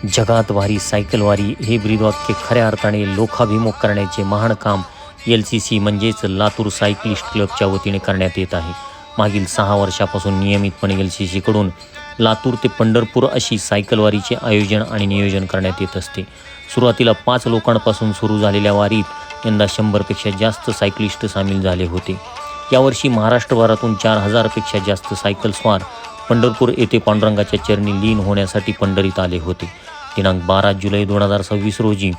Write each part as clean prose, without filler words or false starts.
जगात वारी सायकल वारी हे ब्रीदवाक्य खऱ्या अर्थाने लोकाभिमुख करण्याचे महान काम LCC म्हणजेच लातूर सायक्लिस्ट क्लबच्या वतीने करण्यात येत आहे. मागील 6 वर्षापासून नियमितपणे LCCकडून लातूर ते पंढरपूर अशी सायकलवारीचे आयोजन आणि नियोजन करण्यात येत असते. सुरुवातीला 5 लोकांपासून सुरू झालेल्या वारीत यंदा 100पेक्षा जास्त सायक्लिस्ट सामील झाले होते. यावर्षी महाराष्ट्रभरातून 4000पेक्षा जास्त सायकलस्वार पंढरपूर येथे पांडुरंगाच्या चरणी लीन होण्यासाठी पंढरीत आले होते. दिनांक 12 जुलै 2026 रोजी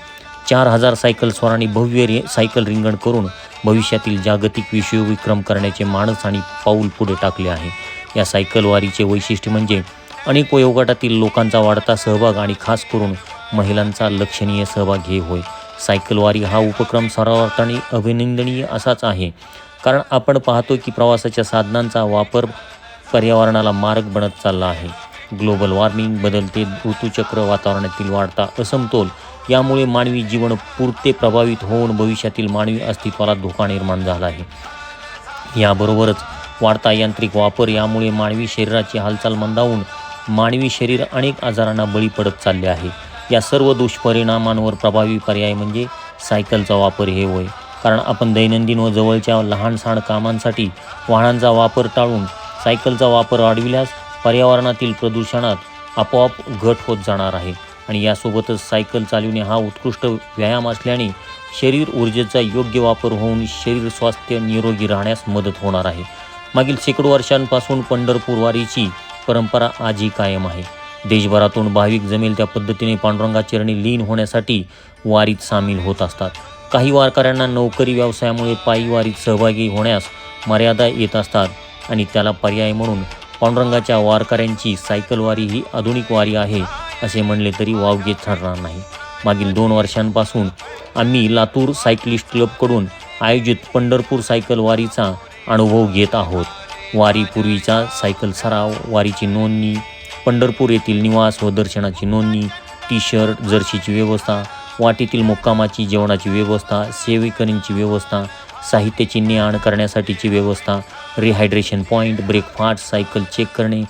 4000 सायकलस्वारांनी भव्य सायकल रिंगण करून भविष्यातील जागतिक विश्वविक्रम करण्याचे मानस आणि पाऊल पुढे टाकले आहे. या सायकलवारीचे वैशिष्ट्य म्हणजे अनेक वयोगटातील लोकांचा वाढता सहभाग आणि खास करून महिलांचा लक्षणीय सहभाग हे होय. सायकलवारी हा उपक्रम सर्वार्थाने अभिनंदनीय असाच आहे, कारण आपण पाहतो की प्रवासाच्या साधनांचा वापर पर्यावरणाला मारक बनत चालला आहे. ग्लोबल वॉर्मिंग, बदलते ऋतुचक्र, वातावरणातील वाढता असमतोल यामुळे मानवी जीवन पुरते प्रभावित होऊन भविष्यातील मानवी अस्तित्वाला धोका निर्माण झाला आहे. याबरोबरच वाढता यांत्रिक वापर यामुळे मानवी शरीराची हालचाल मंदावून मानवी शरीर अनेक आजारांना बळी पडत चालले आहे. या सर्व दुष्परिणामांवर प्रभावी पर्याय म्हणजे सायकलचा वापर हे होय, कारण आपण दैनंदिन व जवळच्या लहानसहान कामांसाठी वाहनांचा वापर टाळून सायकलचा वापर वाढविल्यास पर्यावरणातील प्रदूषणात आपोआप घट होत जाणार आहे. आणि यासोबतच सायकल चालविणे हा उत्कृष्ट व्यायाम असल्याने शरीर ऊर्जेचा योग्य वापर होऊन शरीर स्वास्थ्य निरोगी राहण्यास मदत होणार आहे. मागील शेकडो वर्षांपासून पंढरपूर वारीची परंपरा आजही कायम आहे. देशभरातून भाविक जमेल त्या पद्धतीने पांडुरंगाचरणी लीन होण्यासाठी वारीत सामील होत असतात. काही वारकऱ्यांना नोकरी व्यवसायामुळे पायी वारीत सहभागी होण्यास मर्यादा येत असतात आणि त्याला पर्याय म्हणून पांडुरंगाच्या वारकऱ्यांची सायकलवारी ही आधुनिक वारी आहे असे म्हणले तरी वावगे ठरणार नाही. मागील 2 वर्षांपासून आम्ही लातूर सायक्लिस्ट क्लबकडून आयोजित पंढरपूर सायकल वारीचा अनुभव घेत आहोत. वारीपूर्वीचा सायकल सराव, वारीची नोंदणी, पंढरपूर येथील निवास व दर्शनाची नोंदणी, टी-शर्ट, जर्सीची व्यवस्था, वाटेतील मुक्कामाची, जेवणाची व्यवस्था, सेवेकरींची व्यवस्था, साहित्याची ने-आण करण्यासाठीची व्यवस्था, rehydration point, breakfast, cycle check करणे,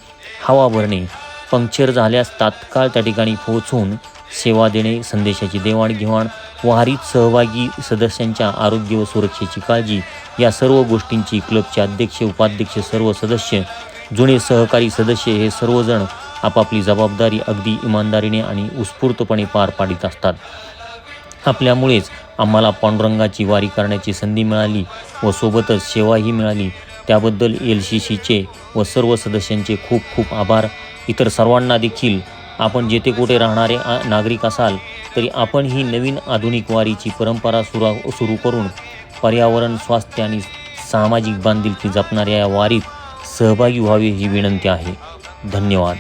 हवा भरणे, पंक्चर झाल्यास तात्काळ त्या ठिकाणी पोहोचून सेवा देणे, संदेशाची देवाणघेवाण, वारीत सहभागी सदस्यांच्या आरोग्य व सुरक्षेची काळजी, या सर्व गोष्टींची क्लबचे अध्यक्ष, उपाध्यक्ष, सर्व सदस्य, जुने सहकारी सदस्य हे सर्वजण आपापली जबाबदारी अगदी इमानदारीने आणि उत्स्फूर्तपणे पार पाडित असतात. आपल्यामुळेच आम्हाला पांडुरंगाची वारी करण्याची संधी मिळाली व सोबतच सेवाही मिळाली. त्याबद्दल LCCचे व सर्व सदस्यांचे खूप खूप आभार. इतर सर्वांना देखील, आपण जेथे कुठे राहणारे नागरिक असाल तरी आपण ही नवीन आधुनिक वारीची परंपरा सुरू करून पर्यावरण, स्वास्थ्य आणि सामाजिक बांधिलकी जपणाऱ्या या वारीत सहभागी व्हावे ही विनंती आहे. धन्यवाद.